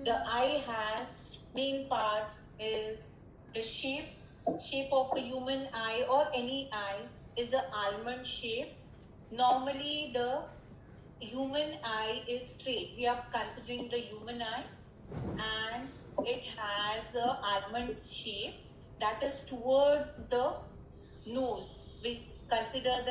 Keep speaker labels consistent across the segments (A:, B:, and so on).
A: The eye has main part is the shape of a human eye or any eye is an almond shape. Normally the human eye is straight. We are considering the human eye, and it has a almond shape that is towards the nose. We consider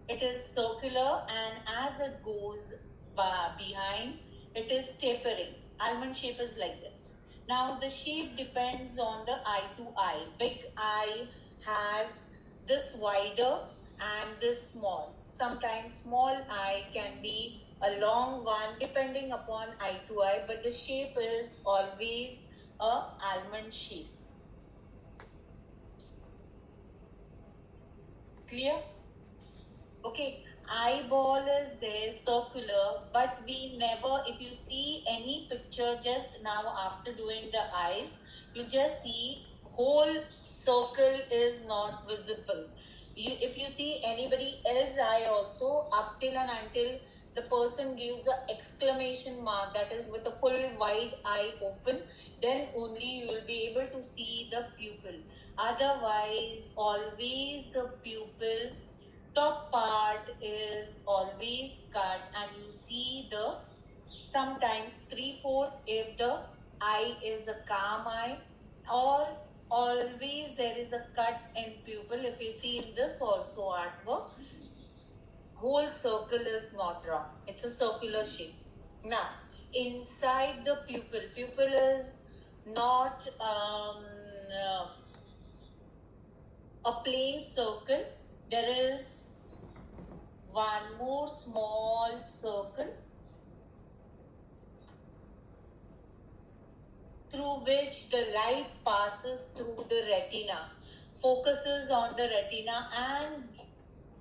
A: it is circular, and as it goes behind, it is tapering. Almond shape is like this. Now the shape depends on the eye to eye. Big eye has this wider and this small. Sometimes small eye can be a long one depending upon eye to eye, but the shape is always a almond shape. Clear? Okay, eyeball is there, circular, but we never, if you see any picture just now after doing the eyes, you just see whole circle is not visible. If you see anybody else's eye also, up till and until the person gives an exclamation mark, that is with a full wide eye open, then only you will be able to see the pupil. Otherwise, always the pupil top part is always cut, and you see the sometimes 3/4 if the eye is a calm eye, or always there is a cut in pupil. If you see in this also artwork, whole circle is not wrong, it's a circular shape. Now inside the pupil is not a plain circle. There is one more small circle through which the light passes through the retina, focuses on the retina, and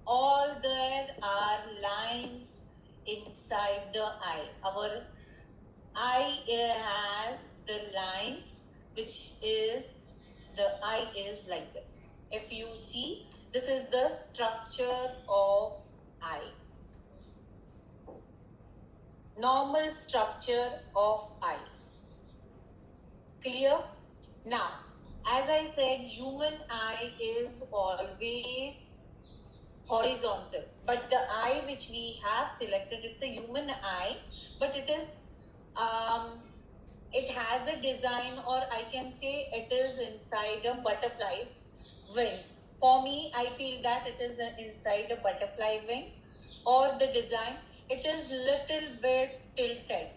A: all there are lines inside the eye. Our eye has the lines, which is the eye is like this. If you see, this is the structure of eye. Normal structure of eye. Clear? Now, as I said, human eye is always horizontal, but the eye which we have selected, it's a human eye, but it is it has a design, or I can say it is inside a butterfly wings. For me, I feel that it is inside a butterfly wing, or the design, it is little bit tilted.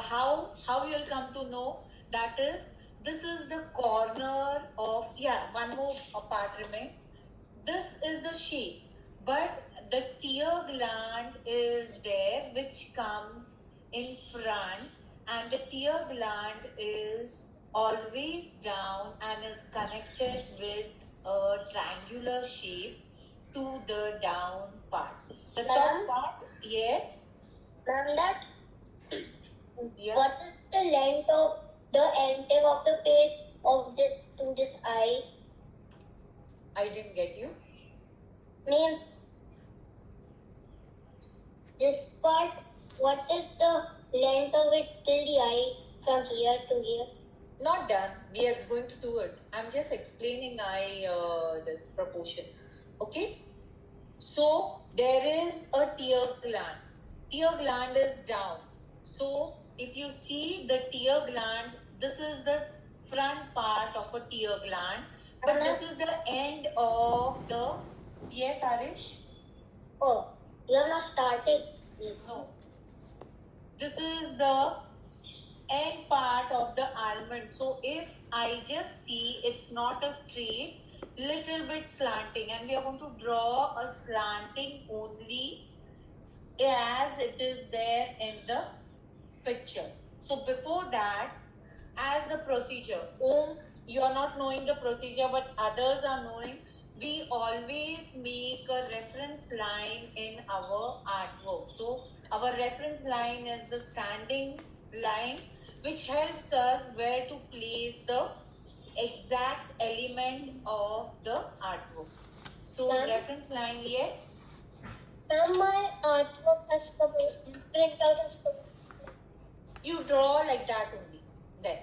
A: How you'll come to know that is, this is the corner of, one more part remain. This is the shape, but the tear gland is there, which comes in front, and the tear gland is always down and is connected with a triangular shape to the down part. The top part, yes.
B: Ma'am, that
A: Yeah.
B: what is the length of the antennal of the page of this eye?
A: I didn't get you.
B: Means this part, what is the length of it till the eye from here to here?
A: Not done. We are going to do it. I'm just explaining this proportion. Okay. So there is a tear gland. Tear gland is down. So if you see the tear gland, this is the front part of a tear gland, but this is the end of the. Yes, Arish?
B: Oh, you have not started.
A: No. This is the end part of the almond. So if I just see, it's not a straight, little bit slanting, and we are going to draw a slanting only as it is there in the picture. So before that, as the procedure, you are not knowing the procedure, but others are knowing. We always make a reference line in our artwork. So our reference line is the standing line, which helps us where to place the exact element of the artwork. So reference line, yes.
B: My artwork has come print out as
A: You draw like that only. Then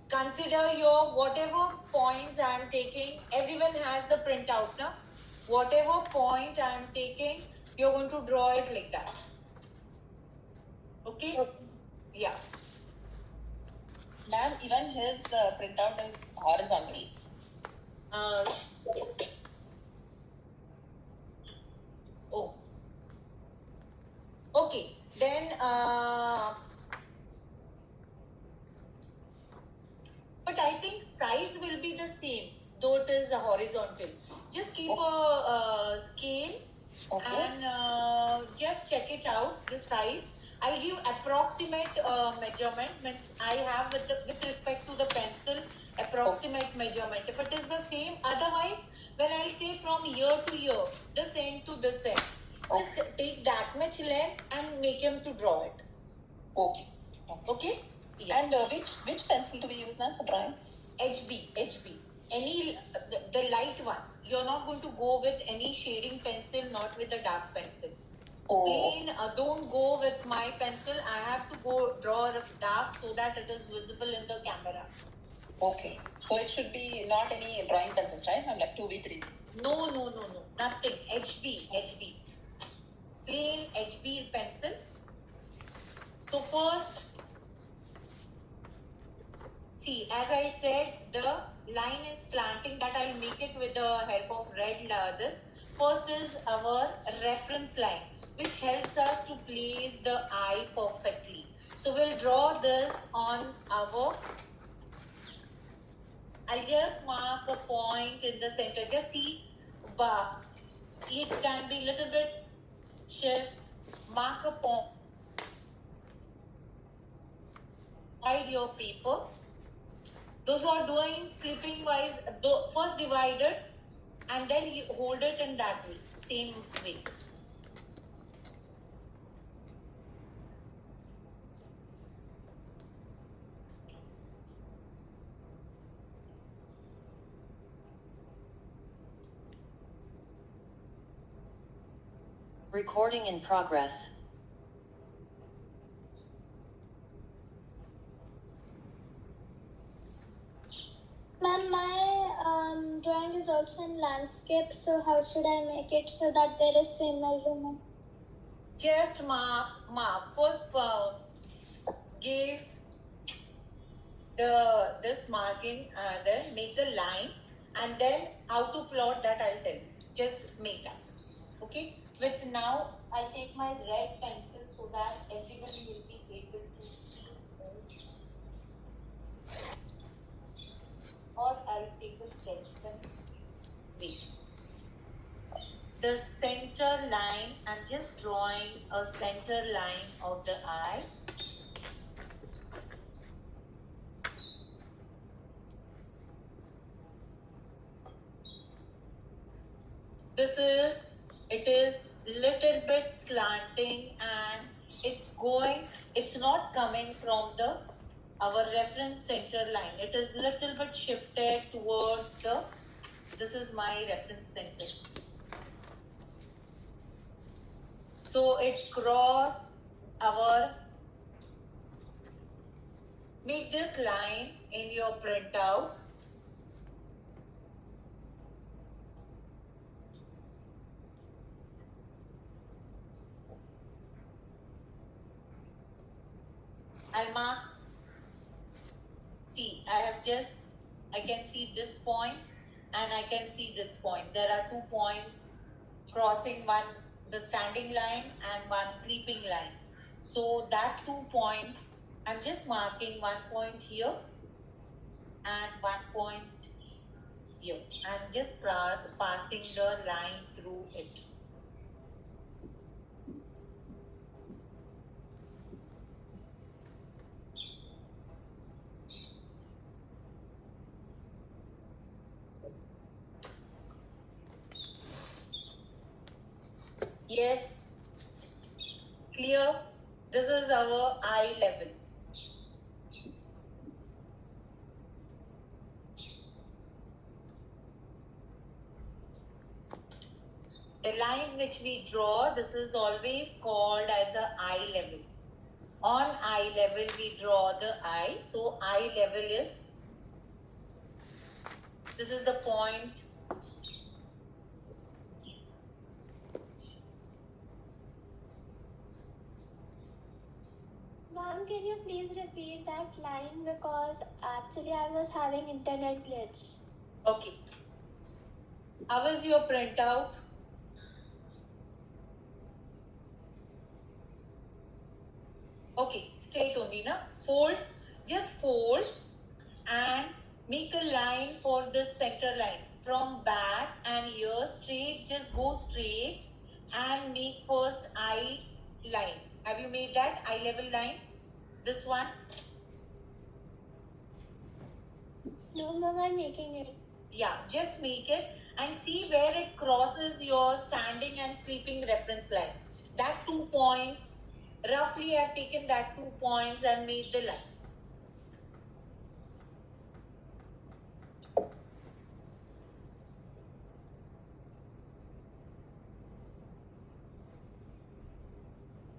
A: consider your whatever points I am taking. Everyone has the printout now. Whatever point I am taking, you're going to draw it like that. Okay? Yeah.
C: Ma'am, even his printout is horizontal.
A: Oh. Okay. Then, but I think size will be the same, though it is horizontal. Just keep a scale.
C: Okay.
A: And just check it out, the size. I'll give approximate measurement, means I have with respect to the pencil, approximate measurement. If it is the same, otherwise, when I'll say from year to year, this end to this end, just take that much length and make him to draw it.
C: Okay.
A: Okay?
C: Yeah. And which pencil do we use now for drawings?
A: HB. Any, the light one. You're not going to go with any shading pencil, not with the dark pencil. Plain, don't go with my pencil. I have to go draw dark so that it is visible in the camera.
C: Okay. So it should be not any drawing pencils, right? Like 2B3.
A: No. Nothing. HB. Plain HB pencil. So first, see, as I said, the line is slanting, that I'll make it with the help of red. This first is our reference line, which helps us to place the eye perfectly. So we'll draw this on our, I'll just mark a point in the center. Just see, it can be little bit shift, mark a point, divide your paper. Those who are doing slipping wise, first divide it and then you hold it in that way, same way.
D: Recording in progress.
B: Ma'am, my drawing is also in landscape, so how should I make it so that there is same measurement?
A: Just mark. First, give this marking, then make the line, and then how to plot that I'll tell you. Just make that. Okay. With now, I'll take my red pencil so that everybody will be able to see. Or I'll take a sketch pen. Wait. The center line, I'm just drawing a center line of the eye. It is little bit slanting and it's not coming from our reference center line. It is little bit shifted towards this is my reference center. So it cross make this line in your printout. I'll mark. See, I can see this point and I can see this point. There are 2 points crossing, one the standing line and one sleeping line. So that 2 points, I'm just marking 1 point here and 1 point here. I'm just passing the line through it. Yes, clear. This is our eye level. The line which we draw, this is always called as a eye level. On eye level, we draw the eye. So eye level is, this is the point.
B: Ma'am, can you please repeat that line because actually I was having internet glitch.
A: Okay. How is your printout? Okay, straight only, na? Fold, just fold and make a line for this center line. From back and here straight, just go straight and make first eye line. Have you made that eye level line? This one?
B: No, ma'am, I'm making it.
A: Yeah, just make it and see where it crosses your standing and sleeping reference lines. That 2 points, roughly I've taken that 2 points and made the line.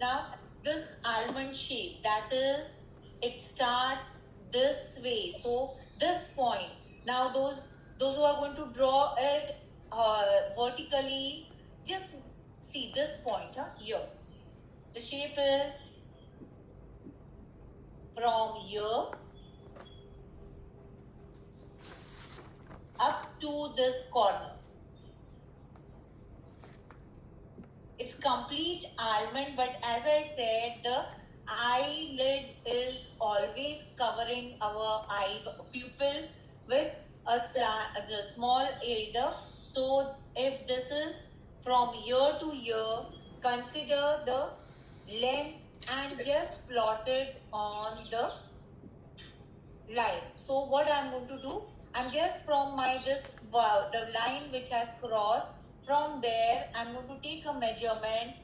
A: Now, this almond shape, that is, it starts this way. So, this point. Now, those who are going to draw it vertically, just see this point here. The shape is from here up to this corner. It's complete almond, but as I said, the eyelid is always covering our eye pupil with the small area. So if this is from here to here, consider the length and just plot it on the line. So what I'm going to do, I'm just from the line which has crossed, from there I'm going to take a measurement.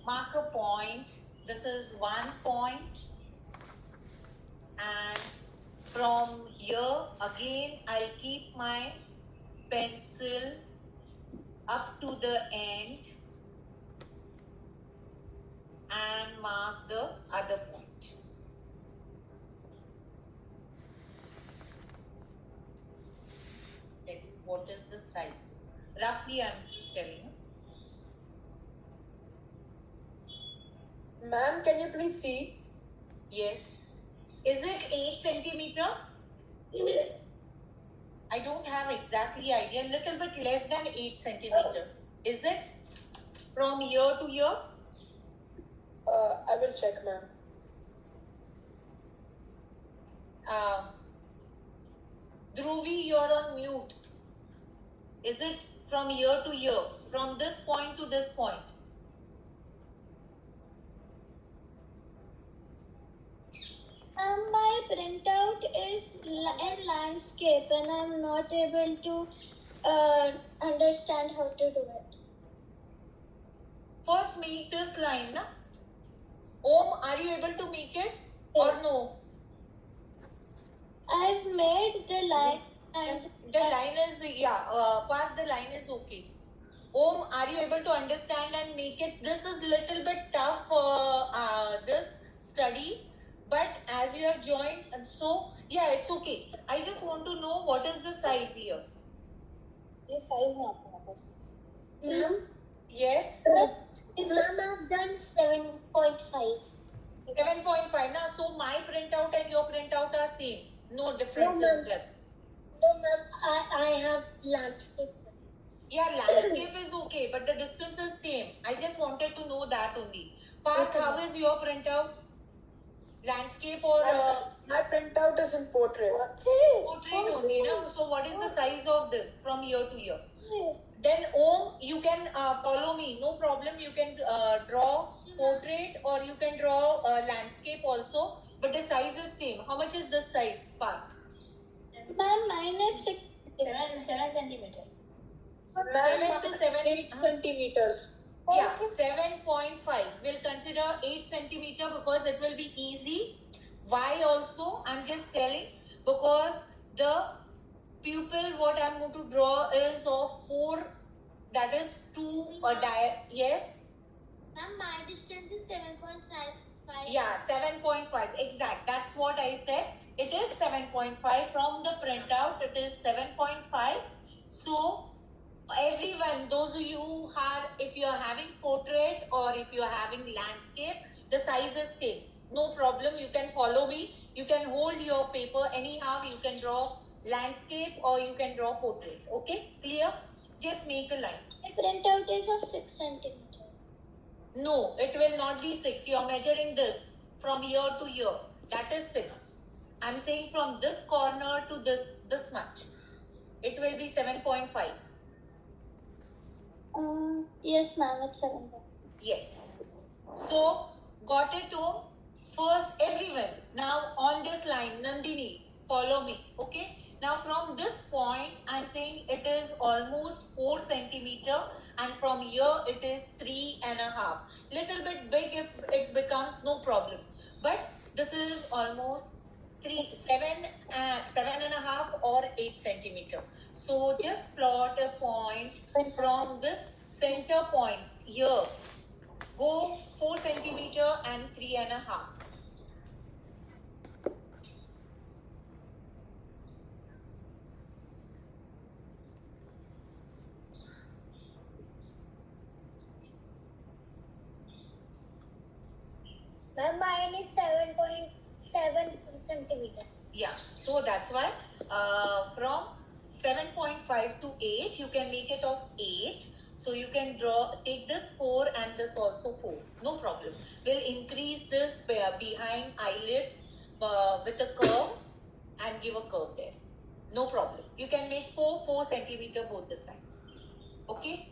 A: Mark a point. This is 1 point. And from here again I'll keep my pencil up to the end and mark the other point. Okay, what is the size? Roughly I'm telling you.
D: Ma'am, can you please see?
A: Yes. Is it 8 centimeter? I don't have exactly idea. Little bit less than 8 centimeter. Is it? From here to here?
D: I will check, ma'am.
A: Dhruvi, you're on mute. Is it from here to here? From this point to this point?
B: My printout is in landscape and I'm not able to understand how to do it.
A: First make this line, na? Om, are you able to make it or no?
B: I've made the line and
A: The line is, part the line is okay. Om, are you able to understand and make it? This is little bit tough for this study, but as you have joined, and so yeah, it's okay. I just want to know what is the size here.
D: This size not
B: Ma'am,
A: Yes,
B: Ma'am, I've done 7.5.
A: 7.5. Now, so my printout and your printout are same. No difference
B: No,
A: in
B: ma'am.
A: that.
B: No, ma'am, I have landscape.
A: Yeah, landscape is okay, but the distance is same. I just wanted to know that only. Parth,
D: Okay.
A: how is your printout? Landscape or
D: My printout is in portrait.
A: portrait only, no? So what is the size of this from year to year? Then Om, you can follow me, no problem. You can draw portrait or you can draw landscape also, but the size is same. How much is this size, Parth?
B: Ma'am, mine is 7 centimeter.
A: Seven to seven.
D: 8 centimeters.
A: Yeah, 7.5. We'll consider 8 centimeter because it will be easy. Why also? I'm just telling because the pupil what I'm going to draw is of 4 that is two yes.
B: Ma'am, my distance is 7.5.
A: Yeah, 7.5. Exact. That's what I said. It is 7.5 from the printout. It is 7.5. So everyone, those of you who are, if you are having portrait or if you are having landscape, the size is same. No problem. You can follow me. You can hold your paper anyhow. You can draw landscape or you can draw portrait. Okay, clear? Just make a line.
B: My printout is of 6 centimeter.
A: No, it will not be 6. You are measuring this from here to here. That is 6. I'm saying from this corner to this much. It will be 7.5.
B: Yes, ma'am, it's 7.
A: Yes. So, got it home? First, everyone. Now, on this line, Nandini, follow me. Okay? Now, from this point, I'm saying it is almost 4 centimeter, and from here it is 3.5. Little bit big if it becomes, no problem. But this is almost 7.5 or 8 centimeter. So just plot a point from this center point here. Go 4 centimeter and 3.5.
B: Ma'am, mine is 7.7 centimeter.
A: Yeah, so that's why from 7.5 to 8, you can make it of 8. So you can take this 4 and this also 4. No problem. We'll increase this behind eyelids with a curve and give a curve there. No problem. You can make 4 centimeter both the side. Okay?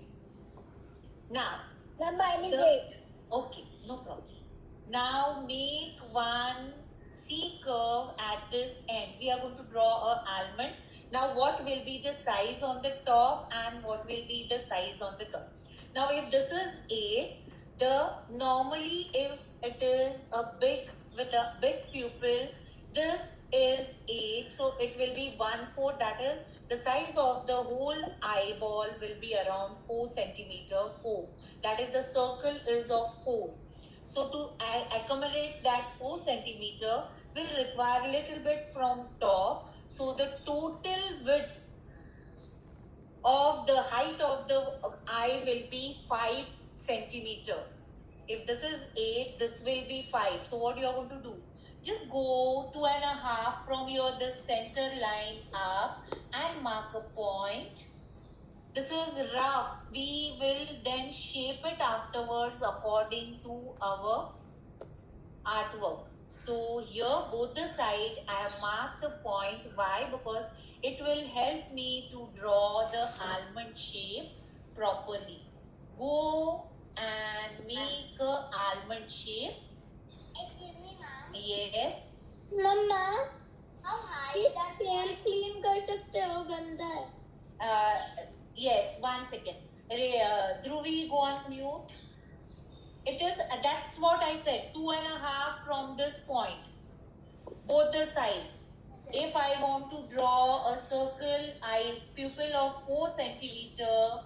A: Now,
B: Ma'am, mine is
A: The-
B: 8.
A: okay, no problem. Now make one C curve at this end. We are going to draw a almond. Now what will be the size on the top and what will be the size on the top? Now if this is A, normally if it is a big with a big pupil, this is 8, so it will be 1/4. That is the size of the whole eyeball will be around 4 centimeter. 4. That is the circle is of 4. So to accommodate that 4 centimeter, will require a little bit from top. So the total width of the height of the eye will be 5 centimeter. If this is 8, this will be 5. So what you are going to do? Just go 2.5 from your this center line up and mark a point. This is rough. We will then shape it afterwards according to our artwork. So here both the side I have marked the point. Why? Because it will help me to draw the almond shape properly. Go and make a almond shape.
B: Excuse me, ma'am.
A: Yes.
B: मम्मा, how high is that? Pen clean कर सकते हो, गंदा है.
A: Yes, 1 second. Dhruvi, go on mute. It is, that's what I said, 2.5 from this point, both the side. If I want to draw a circle, pupil of 4 centimeter,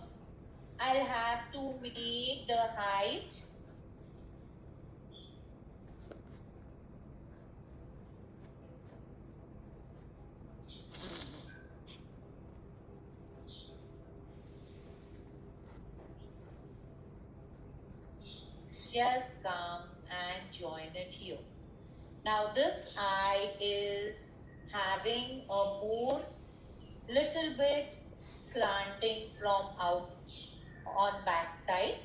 A: I'll have to make the height. Just come and join it here. Now this eye is having a more little bit slanting from out on back side.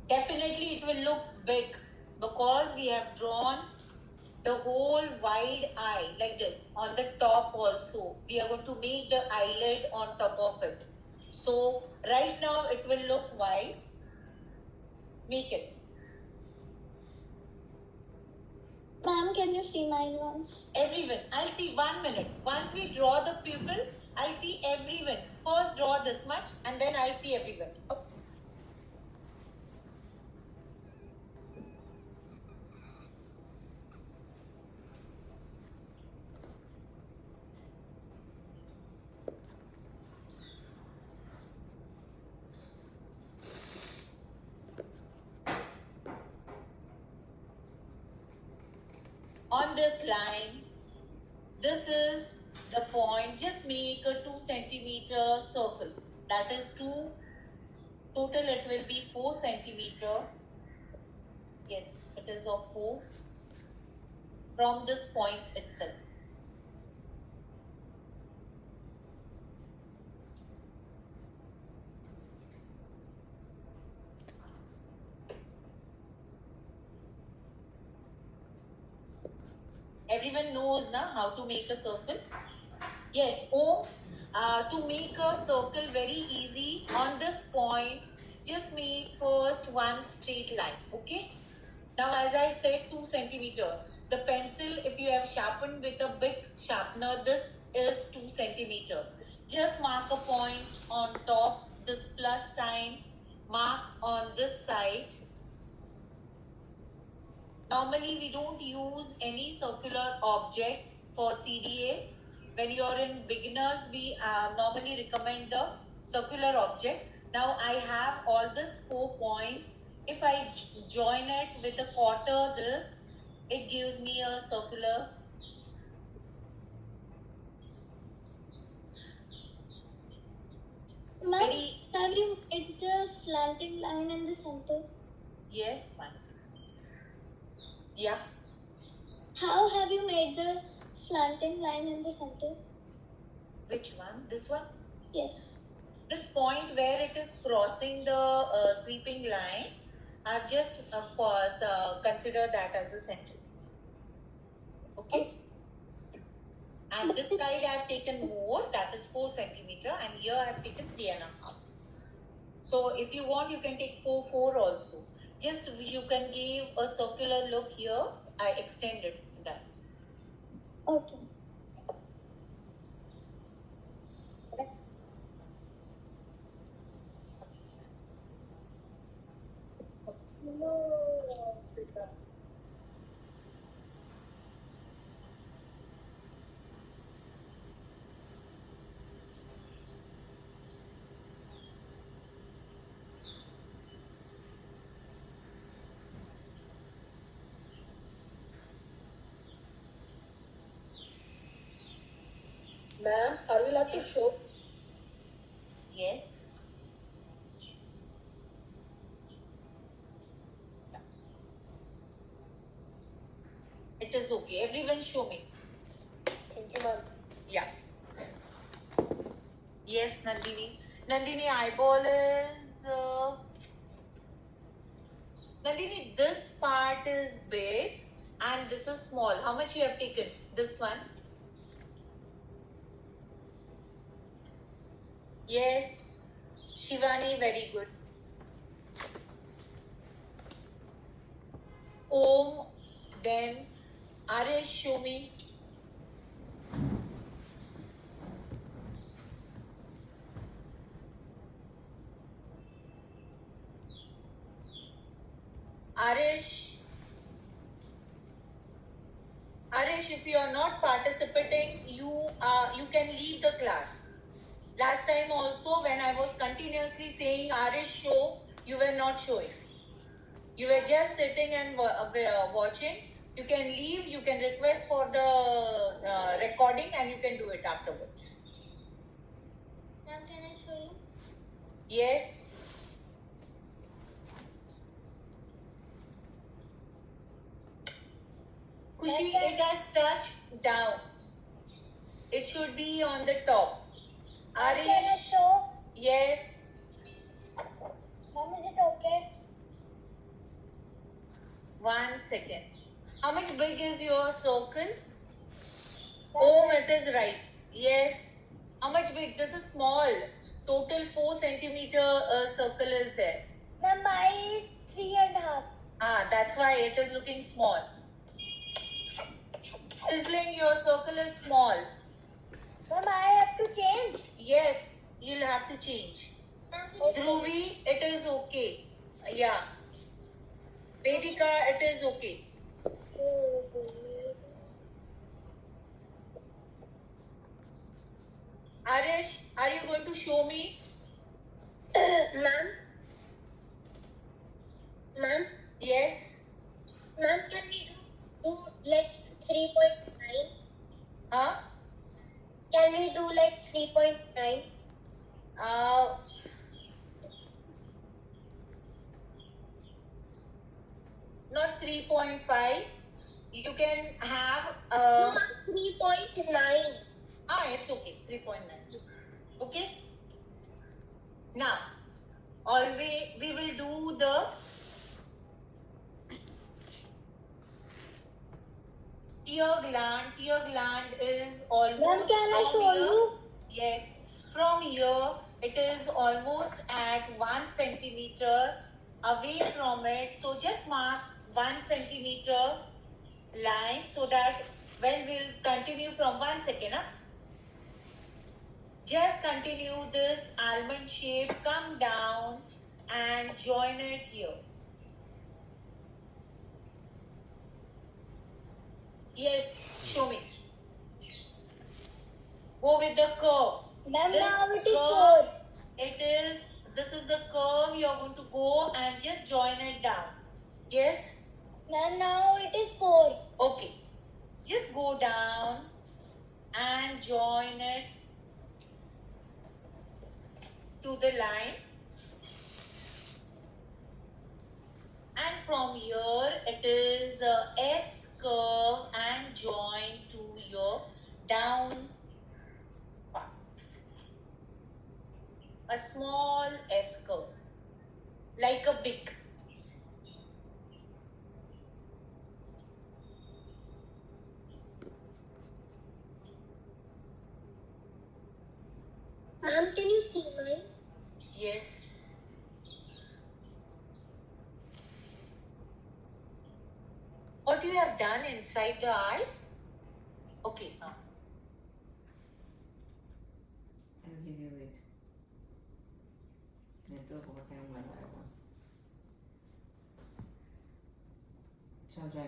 A: Definitely it will look big because we have drawn the whole wide eye like this on the top also. We are going to make the eyelid on top of it. So right now it will look wide. Make it.
B: Ma'am, can you see mine once?
A: Everyone, I'll see 1 minute. Once we draw the pupil, I'll see everyone. First draw this much and then I'll see everyone. On this line, this is the point. Just make a 2 centimeter circle. That is 2. Total it will be 4 centimeter. Yes, it is of 4. From this point itself. Everyone knows now how to make a circle. Yes, to make a circle very easy on this point, just make first one straight line. Okay. Now, as I said, 2 centimeter. The pencil, if you have sharpened with a big sharpener, this is 2 centimeter. Just mark a point on top, this plus sign, mark on this side. Normally, we don't use any circular object for CDA. When you're in beginners, we normally recommend the circular object. Now, I have all these 4 points. If I join it with a quarter this, it gives me a circular.
B: Ma'am,
A: Very,
B: have you made the slanting line in the center?
A: yes, once. Yeah.
B: How have you made the slanting line in the center?
A: Which one? This one?
B: Yes.
A: This point where it is crossing the sweeping line, I've just considered that as the center. Okay. And this side I've taken more, that is 4 centimeter, and here I've taken 3.5. So if you want, you can take 4 also. Just you can give a circular look here. I extended that.
B: Okay.
D: Ma'am, are we allowed to show?
A: Yes. It is okay. Everyone show me.
D: Thank you, ma'am.
A: Yeah. Yes, Nandini. Nandini, eyeball is. Nandini, this part is big and this is small. How much you have taken? This one? Yes. Shivani, very good. Om, then Arish, show me. Arish, if you are not participating, you can leave the class. Last time also, when I was continuously saying Arish show, you were not showing. You were just sitting and watching. You can leave. You can request for the recording, and you can do it afterwards.
B: Ma'am, can I show you?
A: Yes. Kushi, it has touched down. It should be on the top.
B: Can I
A: Arish,
B: show?
A: yes.
B: Ma'am, is it okay?
A: 1 second. How much big is your circle? Oh, it is right. Yes. How much big? This is small. Total 4 centimeter circle is there.
B: Ma'am, mine is 3.5.
A: That's why it is looking small. Sizzling, your circle is small.
B: Ma'am, I have to change.
A: Yes, you'll have to change. Dhruvi, it is okay. Yeah. Vedika, it is okay. Arish, are you going to show me?
B: Ma'am? Ma'am?
A: Yes.
B: Ma'am, can we do like 3.9?
A: Huh?
B: Can we do like 3.9?
A: Uh, not 3.5. You can have
B: No, ma'am, 3.9.
A: it's okay. 3.9. Okay. Now, always we will do the tear gland. Tear gland is almost.
B: Ma'am, can I
A: from
B: show
A: here-
B: you?
A: Yes. From here, it is almost at 1 centimeter away from it. So just mark 1 centimeter line so that when we'll continue from 1 second, just continue this almond shape, come down and join it here. Yes, show me. Go with the curve.
B: Ma'am,
A: This
B: now it is
A: curve,
B: 4.
A: this is the curve you're going to go and just join it down. Yes?
B: Ma'am, now it is 4.
A: Okay. Just go down and join it to the line. And from here, it is S curve and join to your down part. A small S curve, like a big.
B: Ma'am, can you see mine?
A: Yes. What you have done inside the eye? Okay.
E: I'll give you it. Network okay one by one. Ciao, Jai.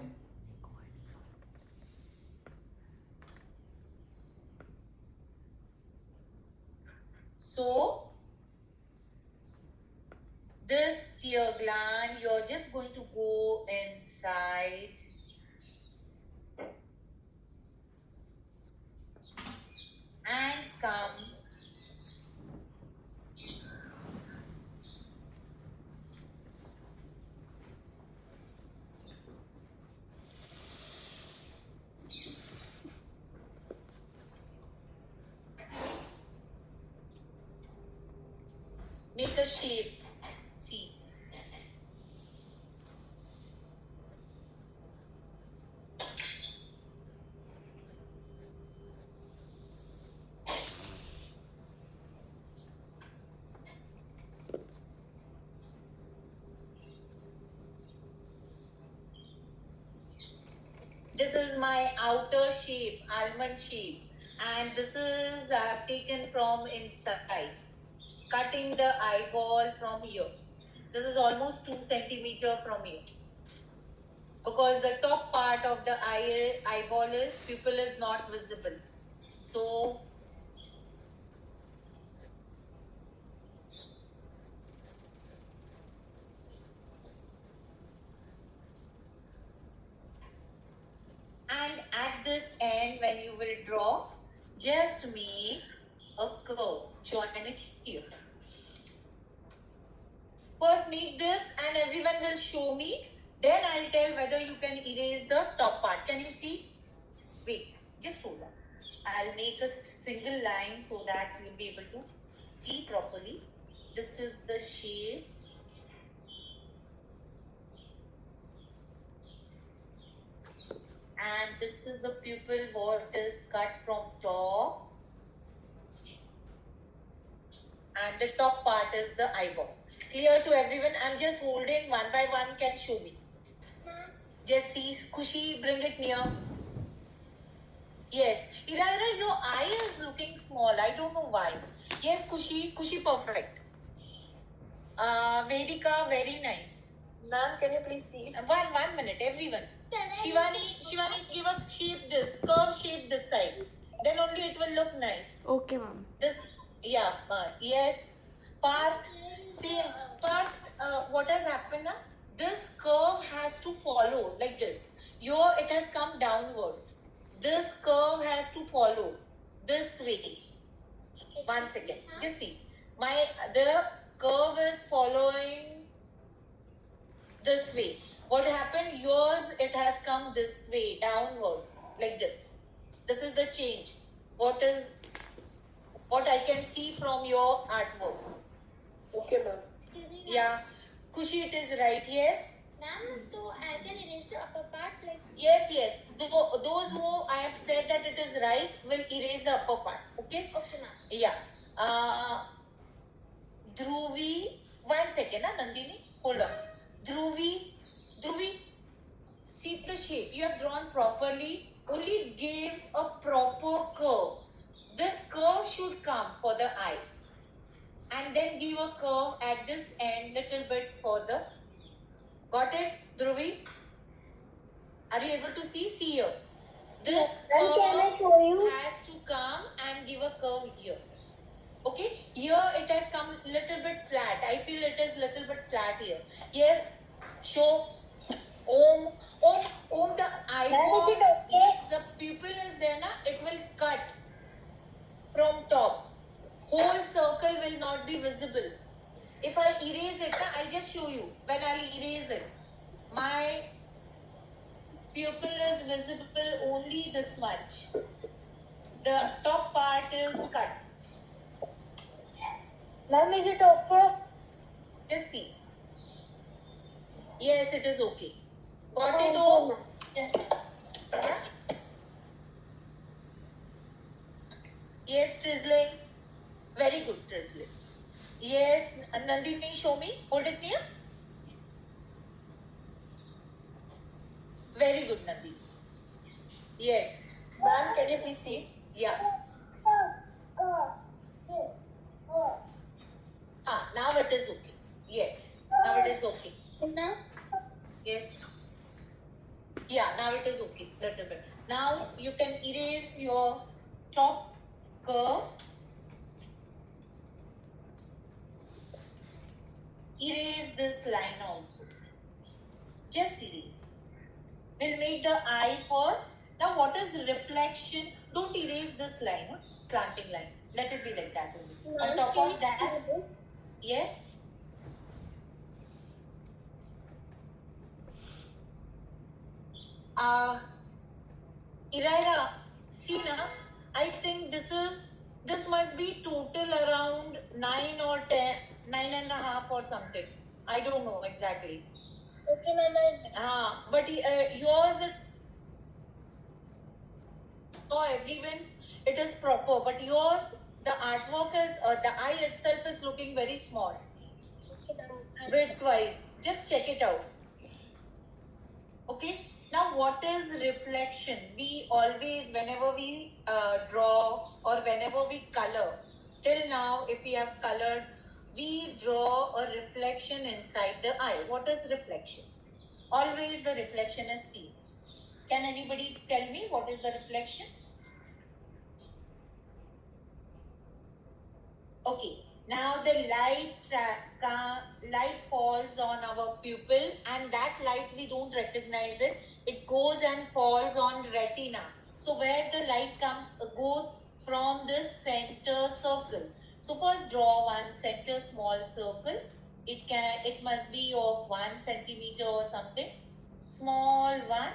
A: So, this tear gland, you're just going to go inside and come make a shape. See. This is my outer shape, almond shape, and this is I've taken from inside, cutting the eyeball from here. This is almost 2 centimeter from here, because the top part of the eyeball is pupil is not visible. So and at this end, when you will draw, just make a curve, join it here. First make this and everyone will show me, then I'll tell whether you can erase the top part. Can you see? Wait, just hold on. I'll make a single line so that you'll be able to see properly. This is the shape. And this is the pupil what is cut from top. And the top part is the eyeball. Clear to everyone? I'm just holding one by one. Can show me. Just see, Kushi, bring it near. Yes. Ira, your eye is looking small. I don't know why. Yes, Kushi, perfect. Vedika, very nice.
D: Ma'am, can you please see?
A: One minute, everyone's. Shivani, give a shape this, curve shape this side. Then only it will look nice.
F: Okay, ma'am.
A: This, yeah, yes. Parth, see, Parth, what has happened now? This curve has to follow like this. Here it has come downwards. This curve has to follow this way. 1 second, just see. The curve is following this way. What happened? Yours, it has come this way, downwards, like this. This is the change. What I can see from your artwork.
D: Okay, ma'am.
B: Excuse me, ma'am.
A: Yeah. Kushi, it is right, yes?
B: Ma'am, so I can erase the upper part like.
A: Yes. Those who I have said that it is right will erase the upper part. Okay?
B: Okay, ma'am.
A: Yeah. Dhruvi, 1 second, Nandini. Hold on. Dhruvi, see the shape. You have drawn properly. Only give a proper curve. This curve should come for the eye. And then give a curve at this end, little bit further. Got it, Dhruvi? Are you able to see? See here. This
B: Ma'am, can I
A: curve
B: show you?
A: has to come and give a curve here. Okay, here it has come little bit flat. I feel it is little bit flat here. Yes, show. Om, the eyeball.
B: is it okay?
A: The pupil is there, na? It will cut from top. Whole circle will not be visible. If I erase it, I'll just show you when I'll erase it. My pupil is visible only this much. The top part is cut.
B: Ma'am, is it okay?
A: Just see. Yes, it is okay. Got it, Om?
B: Yes, ma'am.
A: Yes, Trizzling. Very good, Trizzling. Yes, Nandini, show me. Hold it near. Very good, Nandini. Yes.
D: Ma'am, can you please see?
A: Yeah. Now it is okay. Yes. Now it is okay.
B: Now,
A: Yes. Yeah, now it is okay. Little bit. Now you can erase your top curve. Erase this line also. Just erase. We'll make the eye first. Now what is reflection? Don't erase this line, huh? Slanting line. Let it be like that only. On top of that, yes. Iraira, see na, I think this must be total around 9 or 10, 9.5 or something. I don't know exactly.
B: okay, ma'am.
A: But yours, everyone's, it is proper. But yours, the artwork is, the eye itself is looking very small.
B: Okay, ma'am.
A: Width-wise, just check it out. Okay. Now, what is reflection? We always, whenever we draw or whenever we color, till now, if we have colored, we draw a reflection inside the eye. What is reflection? Always the reflection is seen. Can anybody tell me what is the reflection? Okay. Now the light falls on our pupil, and that light we don't recognize it. It goes and falls on retina. So where the light goes from this center circle. So first draw one center small circle. It must be of 1 centimeter or something. Small one.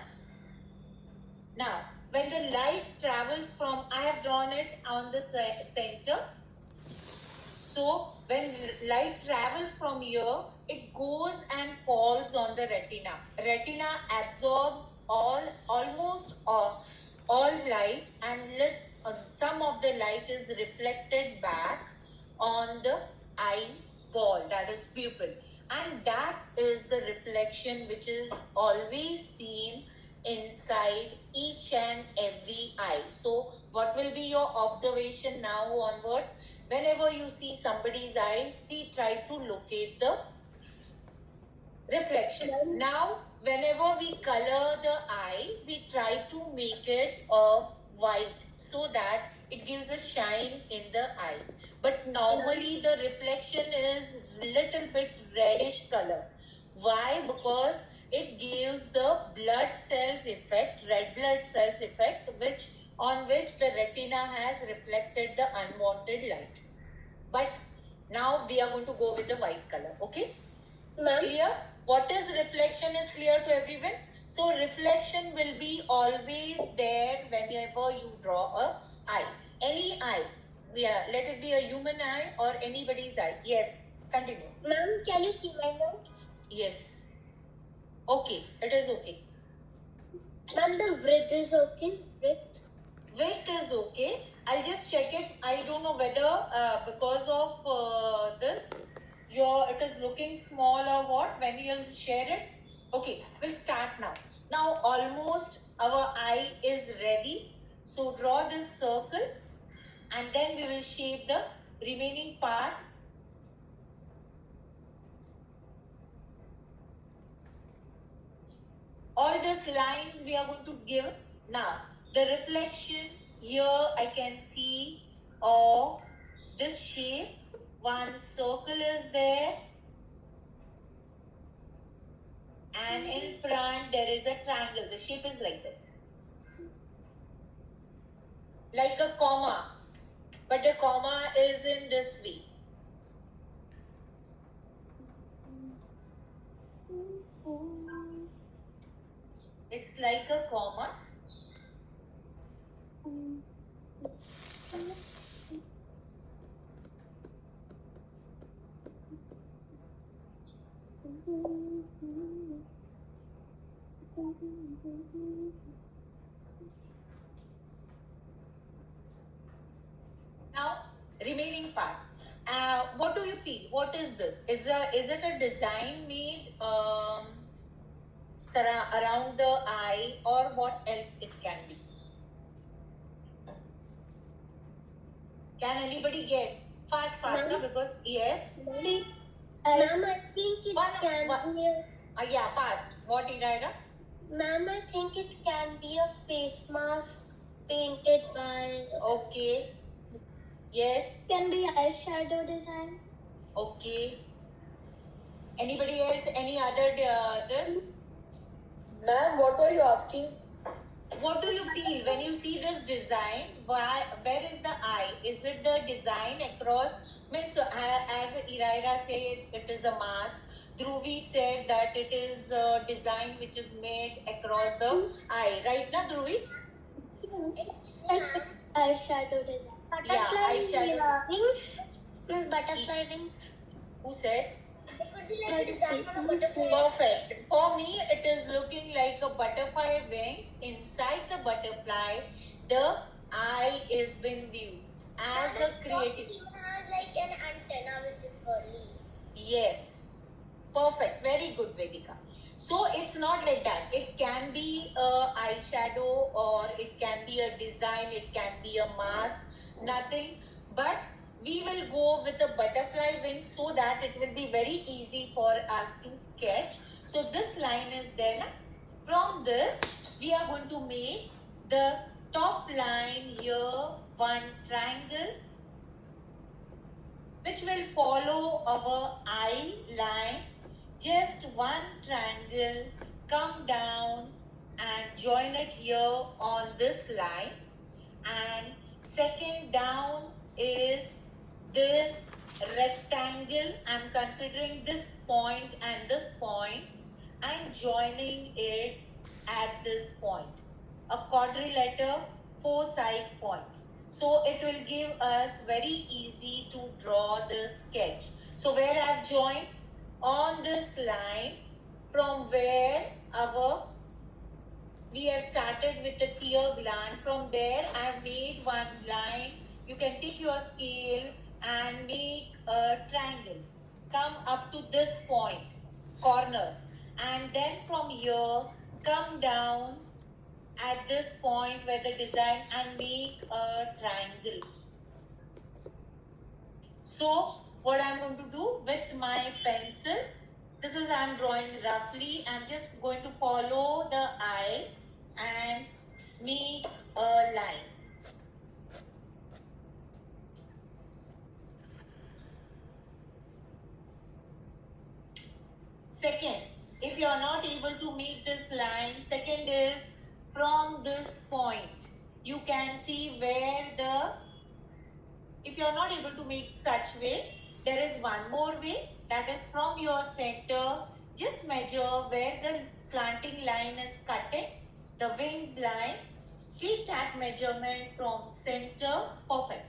A: Now when the light travels from, I have drawn it on the center. So when light travels from here, it goes and falls on the retina. Retina absorbs almost all light, and some of the light is reflected back on the eyeball, that is pupil. And that is the reflection which is always seen inside each and every eye. So what will be your observation now onwards? Whenever you see somebody's eye, try to locate the reflection. Now, whenever we color the eye, we try to make it of white so that it gives a shine in the eye. But normally the reflection is little bit reddish color. Why? Because it gives the blood cells effect, red blood cells effect, on which the retina has reflected the unwanted light. But now we are going to go with the white color. Okay?
B: Ma'am,
A: Clear? What is reflection is clear to everyone. So reflection will be always there whenever you draw a eye. Any eye. Yeah, let it be a human eye or anybody's eye. Yes, continue.
B: ma'am, can you see my notes?
A: Yes. Okay, it is okay.
B: Ma'am, the width is okay.
A: Width is okay. I'll just check it. I don't know whether because of this it is looking small or what. When you'll share it. Okay, we'll start now. Now almost our eye is ready. So draw this circle and then we will shape the remaining part. All these lines we are going to give. Now the reflection here I can see of this shape. One circle is there and in front there is a triangle. The shape is like this, like a comma, but the comma is in this way. It's like a comma. Now, remaining part. What do you feel? What is this? Is it a design made around the eye, or what else it can be? Can anybody guess? Fast,
B: Ma'am?
A: because yes.
B: Ma'am, I think it can be
A: Yeah, fast. What, Iraira?
B: Ma'am, I think it can be a face mask painted by.
A: Okay. Yes.
B: Can be eyeshadow design.
A: Okay. Anybody else? Any other this?
D: Ma'am, what were you asking?
A: What do you feel when you see this design? Where is the eye? Is it the design across? Means as Iraira said, it is a mask. Dhruvi said that it is a design which is made across the eye. Right now, Dhruvi?
B: Eyeshadow design.
A: eyeshadow.
B: Wings. Butterfly wings.
A: Who said?
B: It could be like a design on a butterfly.
A: Perfect. For me, it is looking like a butterfly wings. Inside the butterfly, the eye is been viewed as a creative.
B: It has like an antenna which is curly.
A: Yes. Perfect. Very good, Vedika. So it's not like that. It can be a eyeshadow or it can be a design. It can be a mask. Nothing. But we will go with the butterfly wings so that it will be very easy for us to sketch. So this line is there. From this, we are going to make the top line here one triangle which will follow our eye line. Just one triangle, come down and join it here on this line. And second down is this rectangle. I'm considering this point and this point and joining it at this point. A quadrilateral four-side point. So it will give us very easy to draw the sketch. So where I've joined on this line, from where we have started with the tear gland. From there I have made one line. You can take your scale and make a triangle. Come up to this point, corner. And then from here, come down at this point where the design and make a triangle. So what I'm going to do with my pencil, this is I'm drawing roughly. I'm just going to follow the eye and make a line. Second, if you are not able to make this line, second is from this point, you can see where the, if you are not able to make such way, there is one more way, that is from your center, just measure where the slanting line is cutting, the wings line, take that measurement from center, perfect.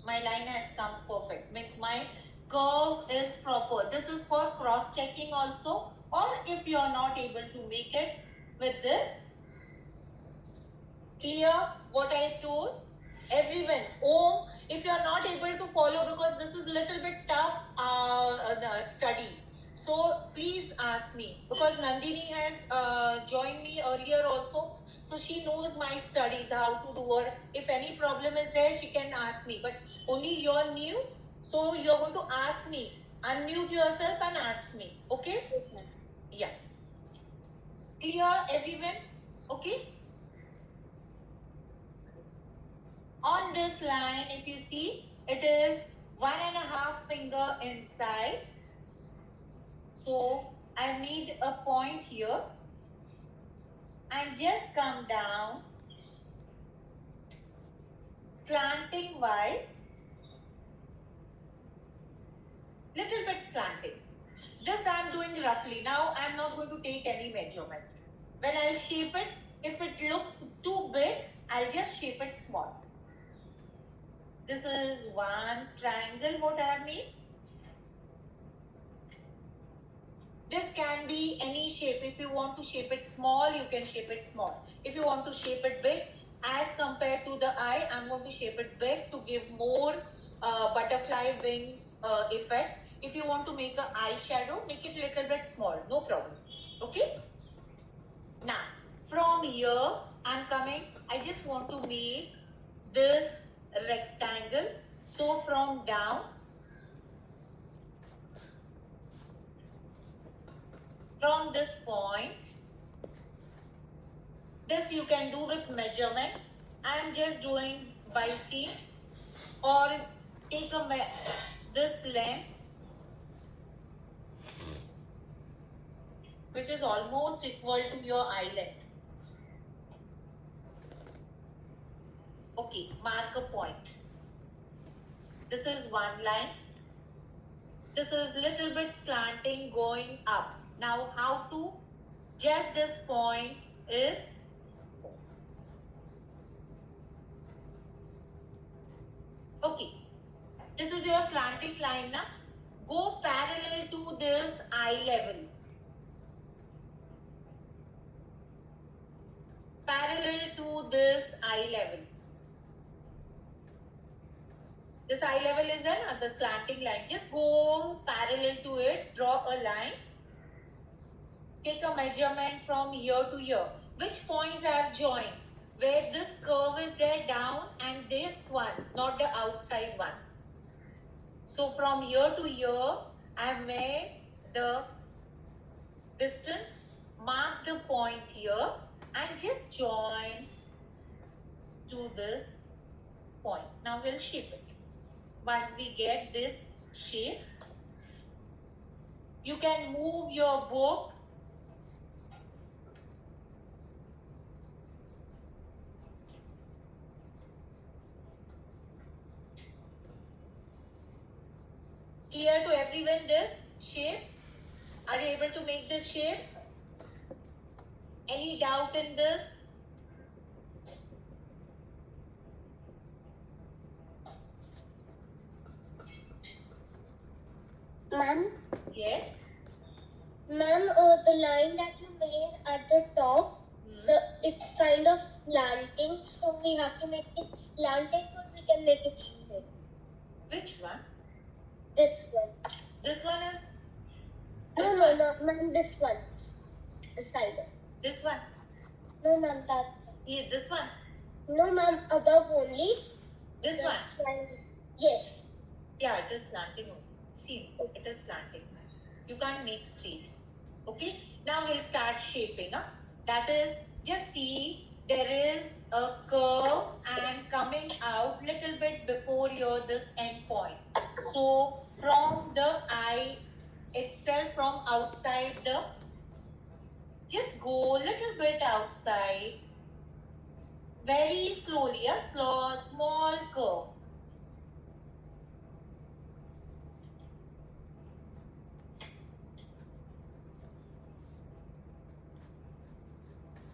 A: My line has come perfect, means my curve is proper. This is for cross checking also, or if you are not able to make it with this. Clear what I told? Everyone, if you are not able to follow, because this is little bit tough study, so please ask me, because Nandini has joined me earlier also, so she knows my studies, how to do, or if any problem is there, she can ask me, but only you're new, so you're going to ask me. Unmute yourself and ask me, okay?
B: Yes, ma'am.
A: Yeah. Clear, everyone? Okay? On this line, if you see, it is 1.5 finger inside. So I made a point here and just come down slanting wise, little bit slanting. This I am doing roughly. Now I am not going to take any measurement. When I shape it, if it looks too big, I'll just shape it small. This is one triangle what I have made. This can be any shape. If you want to shape it small, you can shape it small. If you want to shape it big, as compared to the eye, I'm going to shape it big to give more butterfly wings effect. If you want to make an eyeshadow, make it little bit small, no problem. Okay? Now, from here, I'm coming, I just want to make this rectangle. So from down, from this point, this you can do with measurement. I am just doing by seam, or take this length, which is almost equal to your eye length. Okay, mark a point. This is one line. This is little bit slanting going up. Now how to, just this point is, okay, this is your slanting line now. Go parallel to this eye level. Parallel to this eye level. This eye level is the slanting line. Just go parallel to it, draw a line. Take a measurement from here to here. Which points I have joined? Where this curve is there down and this one, not the outside one. So from here to here, I have made the distance, mark the point here and just join to this point. Now we'll shape it. Once we get this shape, you can move your book clear to everyone this shape? Are you able to make this shape? Any doubt in this?
B: Ma'am,
A: Yes.
B: ma'am, the line that you made at the top, it's kind of slanting, so we have to make it slanting, or we can make it straight.
A: Which one?
B: This one.
A: This one is
B: No, ma'am, this one. The side.
A: this one.
B: No, ma'am, that one.
A: Yeah, this one.
B: No, ma'am, above only.
A: This
B: The
A: one.
B: triangle. Yes.
A: Yeah, it is slanting. See, it is slanting. You can't make straight. Okay. Now we'll start shaping. Huh? That is, just see there is a curve and coming out little bit before your this end point. So from the eye itself, from outside the, just go little bit outside, very slowly, a small curve.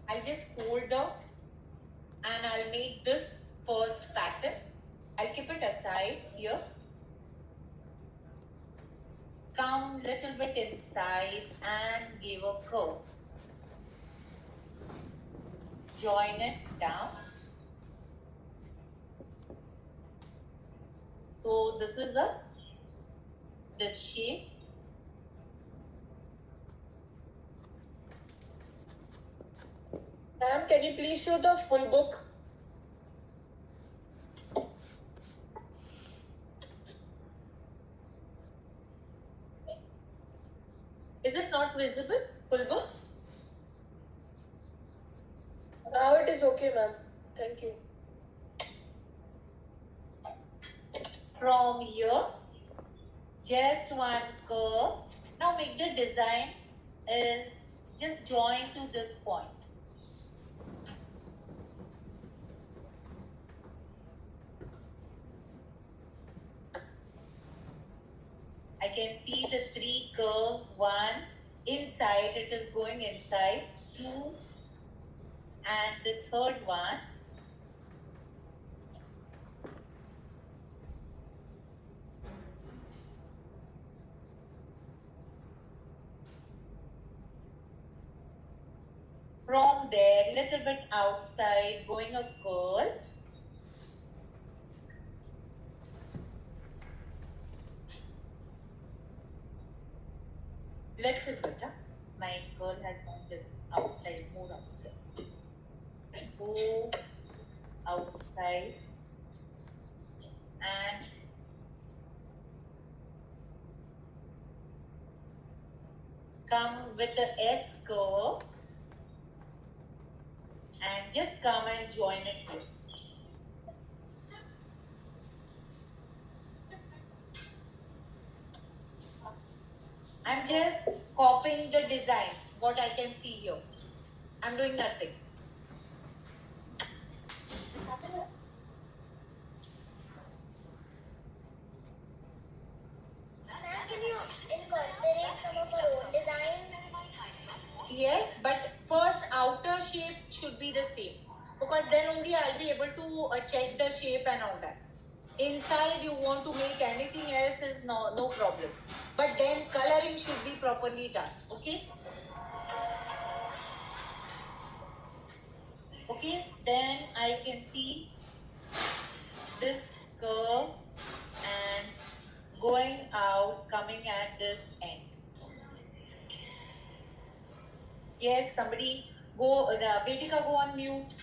A: I'll just fold up and I'll make this first pattern. I'll keep it aside here. Come little bit inside and give a curve. Join it down. So this is this shape.
D: Ma'am, can you please show the full book?
A: Is it not visible? Full book?
D: Now it is okay, ma'am. Thank you.
A: From here, just one curve. Now make the design is just join to this point. I can see the three curves. One inside, it is going inside. Two, and the third one. From there, little bit outside, going a curl. Little bit, huh? My curl has gone to outside, more outside. Go outside and come with the S curve and just come and join it here. I'm just copying the design, what I can see here. I'm doing nothing.
B: Can you incorporate some of our own designs?
A: Yes, but first outer shape should be the same, because then only I'll be able to check the shape and all that. Inside you want to make anything else is no problem, but then coloring should be properly done. Okay. Okay, then I can see this curve and going out, coming at this end. Yes, somebody go, Vedika, go on mute.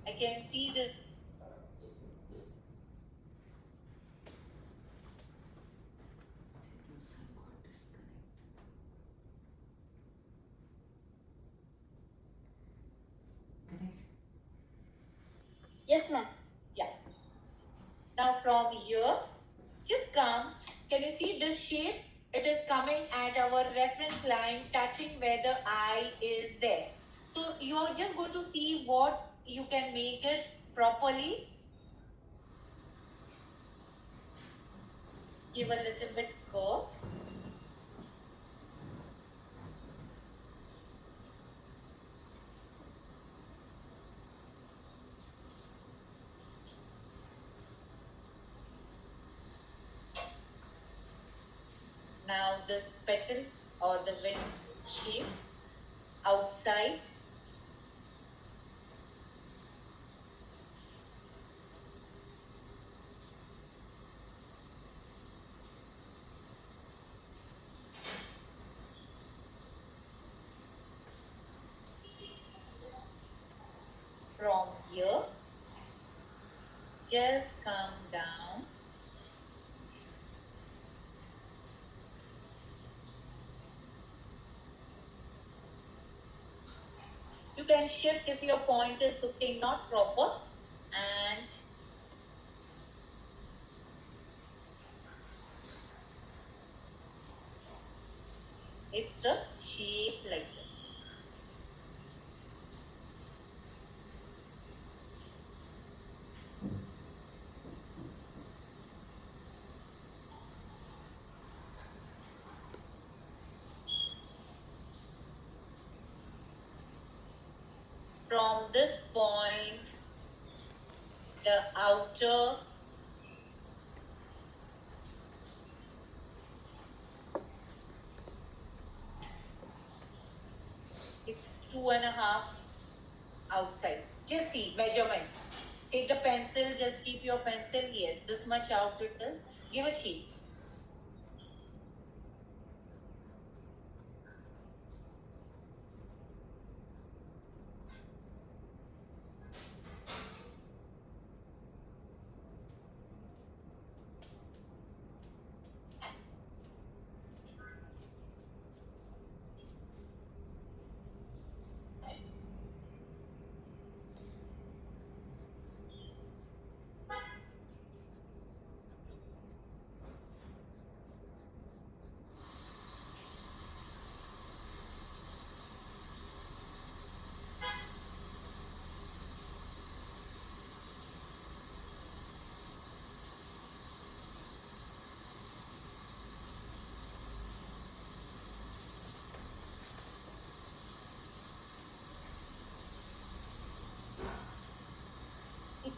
A: I can see the
E: Must have got disconnected. Correct?
B: Yes, ma'am.
A: yeah. Now from here, just come. Can you see this shape? It is coming at our reference line, touching where the eye is there. So you are just going to see what you can make it properly. Give a little bit curve. Now this petal or the wings shape outside. Just come down. You can shift if your point is looking not proper, and it's a shape like this. From this point, the outer it's 2.5 outside. Just see measurement. Take the pencil, just keep your pencil. Yes, this much out it is. Give a shape.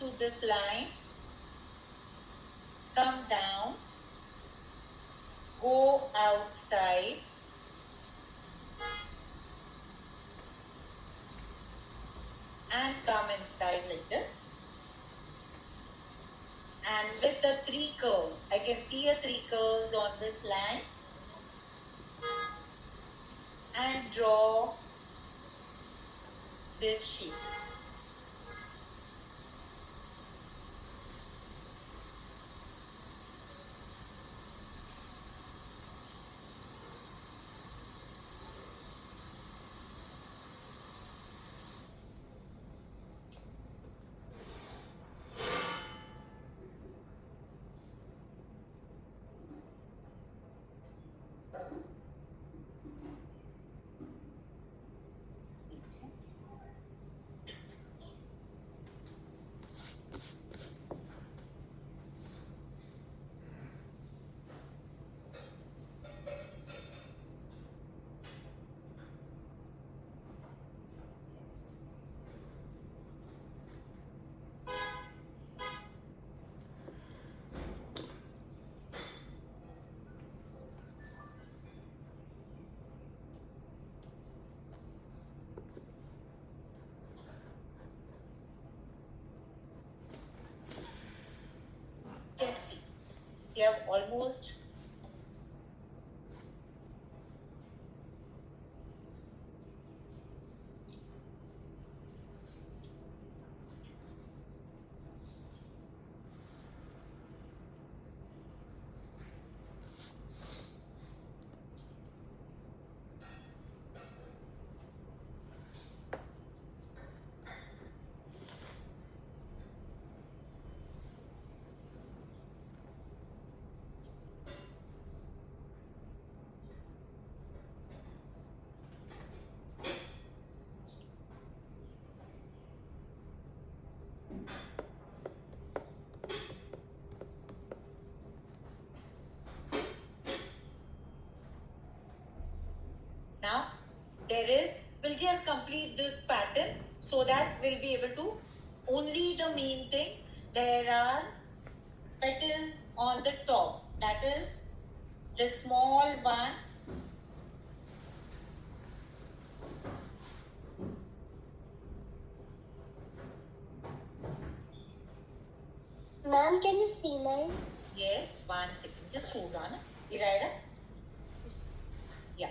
A: To this line, come down, go outside, and come inside like this. And with the 3 curves, I can see a 3 curves on this line, and draw this shape. Just see, we have almost now we'll just complete this pattern so that we'll be able to only the main thing. There are petals on the top, that is the small one.
B: Ma'am, can you see mine?
A: Yes, 1 second, just hold on. Iraira? Yeah.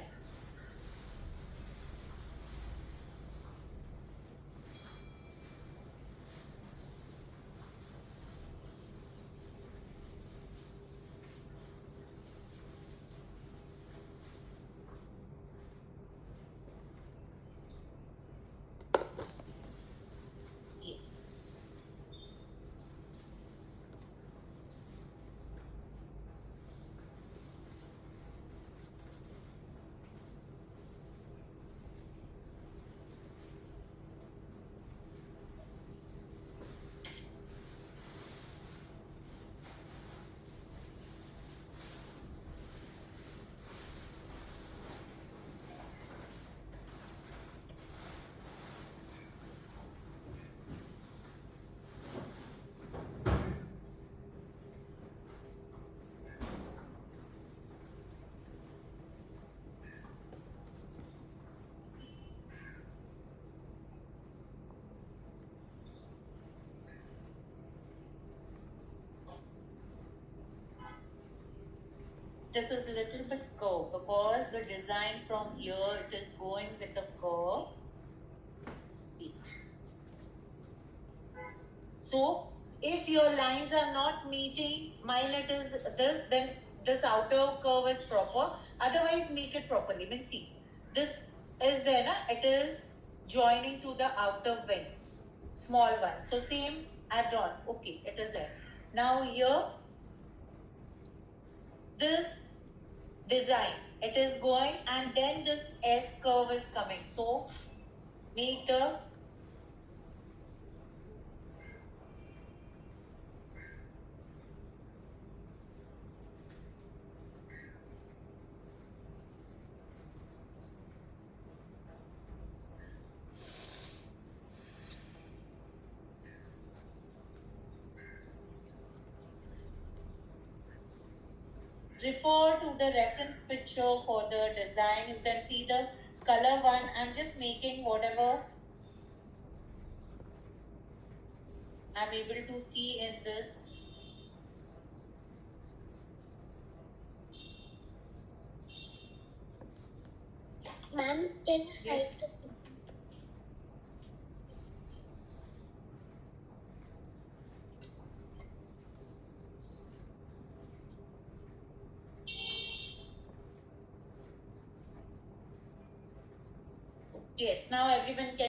A: this is a little bit curved because the design from here it is going with a curve. Wait. So if your lines are not meeting, mine it is this, then this outer curve is proper. Otherwise, make it properly. Means see, this is there, na? It is joining to the outer wing, small one. So same I've drawn. Okay, it is there. Now here, this design, it is going, and then this S curve is coming. So make the refer to the reference picture for the design. You can see the color one. I'm just making whatever I'm able to see in this.
B: Ma'am, can you
A: Yes.
B: cite the
A: Yes, now everyone can